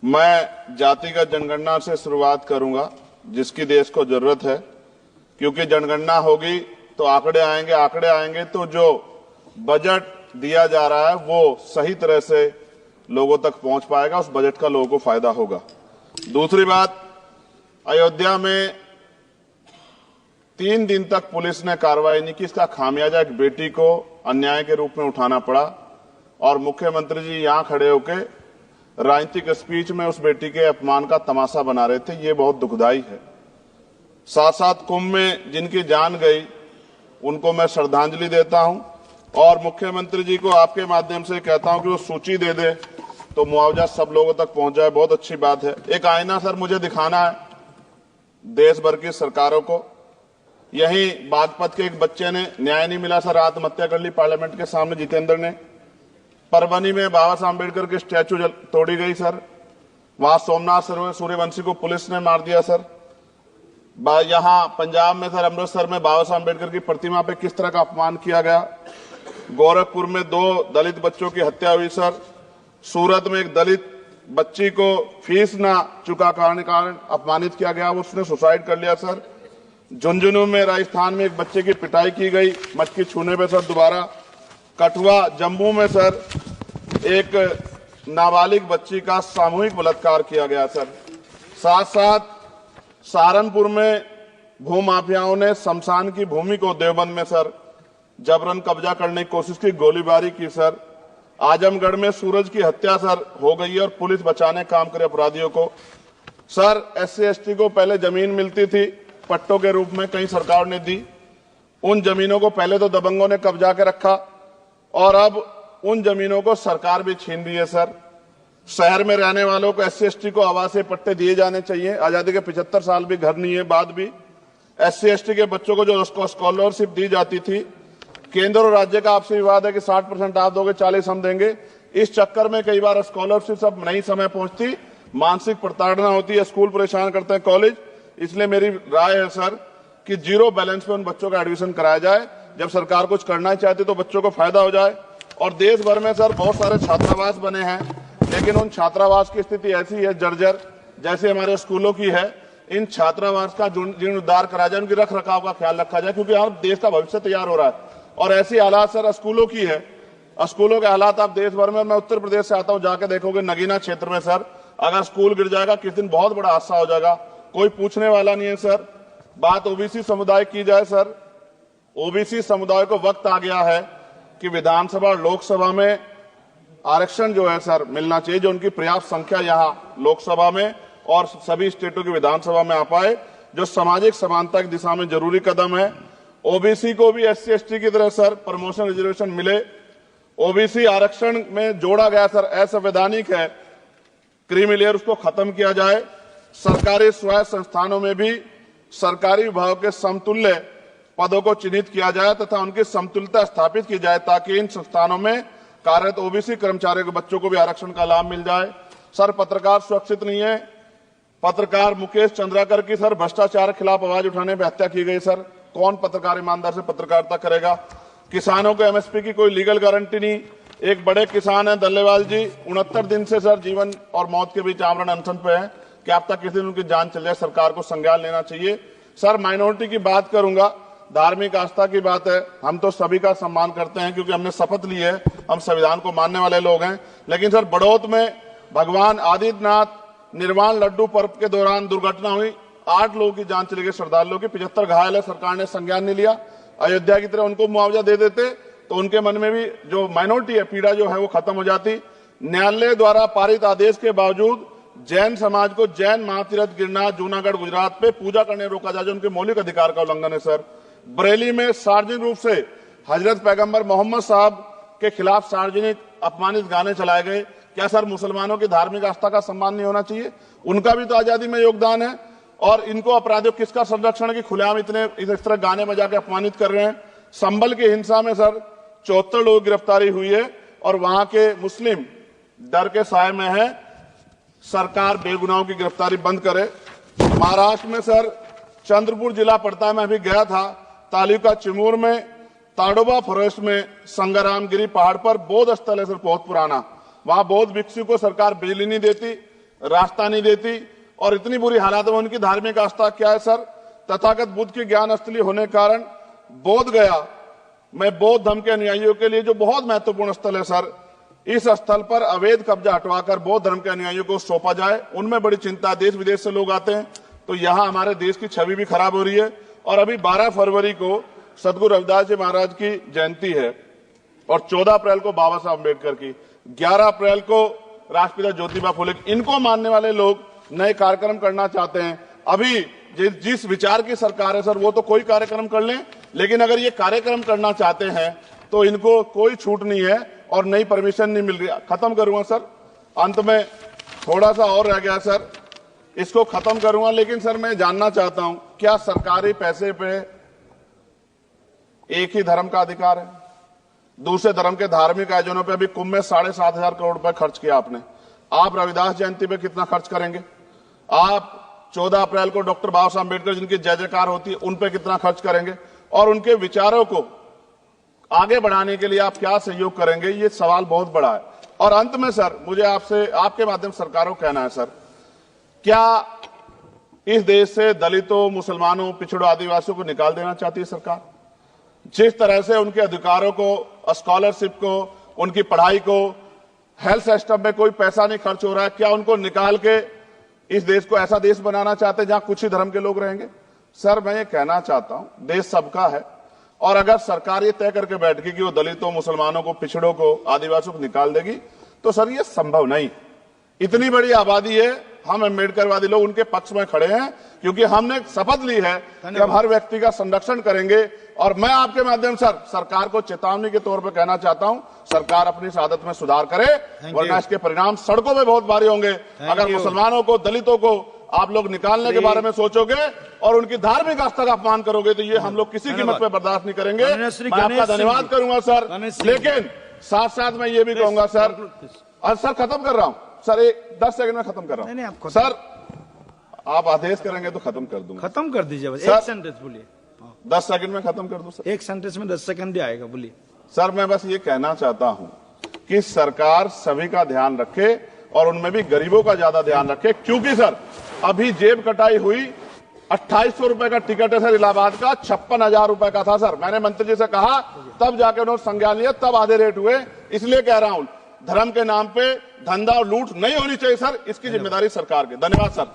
मैं जातिगत जनगणना से शुरुआत करूंगा, जिसकी देश को जरूरत है, क्योंकि जनगणना होगी तो आंकड़े आएंगे तो जो बजट दिया जा रहा है वो सही तरह से लोगों तक पहुंच पाएगा, उस बजट का लोगों को फायदा होगा। दूसरी बात, अयोध्या में 3 दिन तक पुलिस ने कार्रवाई नहीं की। इसका खामियाजा एक बेटी को अन्याय के रूप में उठाना पड़ा और मुख्यमंत्री जी यहां खड़े होकर राजनीतिक स्पीच में उस बेटी के अपमान का तमाशा बना रहे थे। ये बहुत दुखदाई है। साथ साथ कुंभ में जिनकी जान गई उनको मैं श्रद्धांजलि देता हूं और मुख्यमंत्री जी को आपके माध्यम से कहता हूं कि वो सूची दे दे तो मुआवजा सब लोगों तक पहुंच जाए। बहुत अच्छी बात है। एक आईना सर मुझे दिखाना है देश भर की सरकारों को। यही बागपत के एक बच्चे ने न्याय नहीं मिला सर, आत्महत्या कर ली पार्लियामेंट के सामने, जितेंद्र ने। परभनी में बाबा साहब अम्बेडकर की स्टैचू तोड़ी गई सर, वहां सोमनाथ सूर्यवंशी को पुलिस ने मार दिया सर। यहां पंजाब में सर, अमृतसर में बाबा साहब अम्बेडकर की प्रतिमा पे किस तरह का अपमान किया गया। गोरखपुर में 2 दलित बच्चों की हत्या हुई सर। सूरत में एक दलित बच्ची को फीस ना चुका कारण अपमानित किया गया, उसने सुसाइड कर लिया सर। झुंझुनू में राजस्थान में एक बच्चे की पिटाई की गई मटकी छूने पे सर दोबारा। कठुआ जम्मू में सर एक नाबालिग बच्ची का सामूहिक बलात्कार किया गया सर। साथ साथ सहारनपुर में भूमाफियाओं ने शमशान की भूमि को देवबंद में सर जबरन कब्जा करने की कोशिश की, गोलीबारी की सर। आजमगढ़ में सूरज की हत्या सर हो गई और पुलिस बचाने काम करे अपराधियों को। सर SC/ST को पहले जमीन मिलती थी पट्टों के रूप में, कई सरकार ने दी। उन जमीनों को पहले तो दबंगों ने कब्जा के रखा और अब उन जमीनों को सरकार भी छीन रही है सर। शहर में रहने वालों को SC/ST को आवासीय पट्टे दिए जाने चाहिए। आजादी के 75 साल भी घर नहीं है, बाद भी SC/ST के बच्चों को जो स्कॉलरशिप दी जाती थी, केंद्र और राज्य का आपसी विवाद है कि 60% आप दोगे, 40 हम देंगे। इस चक्कर में कई बार स्कॉलरशिप सब नहीं समय पहुंचती, मानसिक प्रताड़ना होती है, स्कूल परेशान करते हैं, कॉलेज। इसलिए मेरी राय है सर कि 0 बैलेंस पे उन बच्चों का एडमिशन कराया जाए। जब सरकार कुछ करना ही चाहती तो बच्चों को फायदा हो जाए। और देश भर में सर बहुत सारे छात्रावास बने हैं, लेकिन उन छात्रावास की स्थिति ऐसी है जर्जर, जैसे हमारे स्कूलों की है। इन छात्रावास का जीर्णोद्धार करा जाए, उनकी रख रखाव का ख्याल रखा जाए, क्योंकि यहाँ देश का भविष्य तैयार हो रहा है। और ऐसी हालात सर स्कूलों की है। स्कूलों के हालात आप देश भर में, मैं उत्तर प्रदेश से आता हूँ, जाके देखोगे नगीना क्षेत्र में सर अगर स्कूल गिर जाएगा किस दिन बहुत बड़ा हादसा हो जाएगा, कोई पूछने वाला नहीं है सर। बात OBC समुदाय की जाए सर, OBC समुदाय को वक्त आ गया है कि विधानसभा और लोकसभा में आरक्षण जो है सर मिलना चाहिए, जो उनकी पर्याप्त संख्या यहाँ लोकसभा में और सभी स्टेटों की विधानसभा में आ पाए, जो सामाजिक समानता की दिशा में जरूरी कदम है। OBC को भी SC/ST की तरह सर प्रमोशन रिजर्वेशन मिले। OBC आरक्षण में जोड़ा गया सर असंवैधानिक है, क्रीमी लेयर, उसको खत्म किया जाए। सरकारी स्वायत्त संस्थानों में भी सरकारी विभागों के समतुल्य पदों को चिन्हित किया जाए तथा उनकी समतुल्यता स्थापित की जाए, ताकि इन संस्थानों में कार्यरत OBC कर्मचारियों के बच्चों को भी आरक्षण का लाभ मिल जाए। सर पत्रकार सुरक्षित नहीं है। पत्रकार मुकेश चंद्राकर की सर भ्रष्टाचार के खिलाफ आवाज उठाने पर हत्या की गई सर। कौन पत्रकार ईमानदार से पत्रकारिता करेगा। किसानों को MSP की कोई लीगल गारंटी नहीं। एक बड़े किसान है दल्लेवाल जी, 69 दिन से सर जीवन और मौत के बीच आमरण अनशन पे है। क्या अब तक किसी दिन उनकी जान चल जाए, सरकार को संज्ञान लेना चाहिए। सर माइनॉरिटी की बात करूंगा, धार्मिक आस्था की बात है, हम तो सभी का सम्मान करते हैं क्योंकि हमने शपथ ली है, हम संविधान को मानने वाले लोग हैं। लेकिन सर बड़ौत में भगवान आदित्यनाथ निर्वाण लड्डू पर्व के दौरान दुर्घटना हुई, 8 लोगों की जान चली गई, श्रद्धालुओं की 75 घायल है, सरकार ने संज्ञान नहीं लिया। अयोध्या की तरह उनको मुआवजा दे देते तो उनके मन में भी जो माइनॉरिटी है पीड़ा जो है वो खत्म हो जाती। न्यायालय द्वारा पारित आदेश के बावजूद जैन समाज को जैन महातीर्थ गिरनार जूनागढ़ गुजरात पे पूजा करने रोका जाए, जो उनके मौलिक अधिकार का उल्लंघन है सर। बरेली में सार्वजनिक रूप से हजरत पैगंबर मोहम्मद साहब के खिलाफ सार्वजनिक अपमानित गाने चलाए गए। क्या सर मुसलमानों की धार्मिक आस्था का सम्मान नहीं होना चाहिए? उनका भी तो आजादी में योगदान है। और इनको अपराधियों किसका संरक्षण है कि खुलेआम इस तरह गाने बजा के अपमानित कर रहे हैं। संभल की हिंसा में सर 74 लोगों की गिरफ्तारी हुई है और वहां के मुस्लिम डर के साए में है। सरकार बेगुनाहों की गिरफ्तारी बंद करे। महाराष्ट्र में सर चंद्रपुर जिला पड़ता है, मैं अभी गया था, तालुका चिमूर में ताडोबा फॉरेस्ट में संग्रामगिरी पहाड़ पर बौद्ध स्थल है सर, बहुत पुराना। वहां बौद्ध भिक्षु को सरकार बिजली नहीं देती। रास्ता नहीं देती और इतनी बुरी हालात में उनकी धार्मिक आस्था क्या है सर? तथागत बुद्ध की ज्ञान स्थली होने के कारण बोध गया में बौद्ध धर्म के अनुयायियों के लिए जो बहुत महत्वपूर्ण स्थल है सर, इस स्थल पर अवैध कब्जा हटवाकर बौद्ध धर्म के अनुयायियों को सौंपा जाए। उनमें बड़ी चिंता, देश विदेश से लोग आते हैं, तो यहाँ हमारे देश की छवि भी खराब हो रही है। और अभी 12 फरवरी को सदगुरु रविदास जी महाराज की जयंती है और 14 अप्रैल को बाबा साहब अम्बेडकर की, 11 अप्रैल को राष्ट्रपिता ज्योतिबा फुले। इनको मानने वाले लोग नए कार्यक्रम करना चाहते हैं। अभी जिस विचार की सरकार है सर, वो तो कोई कार्यक्रम कर लें, लेकिन अगर ये कार्यक्रम करना चाहते हैं तो इनको कोई छूट नहीं है और नई परमिशन नहीं मिल रही। खत्म करूंगा सर, अंत में थोड़ा सा और रह गया सर, इसको खत्म करूंगा। लेकिन सर मैं जानना चाहता हूं, क्या सरकारी पैसे पे एक ही धर्म का अधिकार है? दूसरे धर्म के धार्मिक आयोजनों पे अभी कुंभ में 7,500 करोड़ रुपए खर्च किया आपने। आप रविदास जयंती पे कितना खर्च करेंगे? आप 14 अप्रैल को डॉक्टर बाबा साहब अम्बेडकर जिनकी जय जयकार होती है, उन पे कितना खर्च करेंगे? और उनके विचारों को आगे बढ़ाने के लिए आप क्या सहयोग करेंगे? ये सवाल बहुत बड़ा है। और अंत में सर, मुझे आपसे, आपके माध्यम से सरकारों को कहना है सर, क्या इस देश से दलितों, मुसलमानों, पिछड़ों, आदिवासियों को निकाल देना चाहती है सरकार? जिस तरह से उनके अधिकारों को, स्कॉलरशिप को, उनकी पढ़ाई को, हेल्थ सिस्टम में कोई पैसा नहीं खर्च हो रहा है, क्या उनको निकाल के इस देश को ऐसा देश बनाना चाहते हैं जहां कुछ ही धर्म के लोग रहेंगे? सर मैं ये कहना चाहता हूं, देश सबका है और अगर सरकार ये तय करके बैठ गई कि वो दलितों, मुसलमानों को, पिछड़ों को, आदिवासियों को निकाल देगी, तो सर ये संभव नहीं। इतनी बड़ी आबादी है, हम अम्बेडकरवादी लोग उनके पक्ष में खड़े हैं क्योंकि हमने शपथ ली है कि हम हर व्यक्ति का संरक्षण करेंगे। और मैं आपके माध्यम से सरकार को चेतावनी के तौर पर कहना चाहता हूं, सरकार अपनी इस आदत में सुधार करे, वरना इसके परिणाम सड़कों में बहुत भारी होंगे। अगर मुसलमानों को, दलितों को आप लोग निकालने के बारे में सोचोगे और उनकी धार्मिक आस्था का अपमान करोगे, तो ये हम लोग किसी कीमत पे बर्दाश्त नहीं करेंगे। मैं आपका धन्यवाद करूंगा सर, लेकिन साथ साथ मैं ये भी कहूंगा सर, और सर खत्म कर रहा हूं सर, 10 सेकंड में खत्म कर रहा हूं सर, आप आदेश करेंगे तो खत्म कर दूंगा। खत्म कर दीजिए, एक सेंटेंस बोलिए। 10 सेकंड में खत्म कर दूं सर, एक सेंटेंस में 10 सेकंड भी आएगा, बोलिए सर। मैं बस ये कहना चाहता हूं कि सरकार सभी का ध्यान रखे और उनमें भी गरीबों का ज्यादा ध्यान रखे, क्योंकि सर अभी जेब कटाई हुई 2800 रुपए का टिकट है सर इलाहाबाद का, 56,000 रुपए का था सर। मैंने मंत्री जी से कहा, तब जाके उन्होंने संज्ञान लिया, तब आधे रेट हुए। इसलिए कह रहा हूं, धर्म के नाम पे धंधा और लूट नहीं होनी चाहिए सर, इसकी जिम्मेदारी सरकार की। धन्यवाद सर।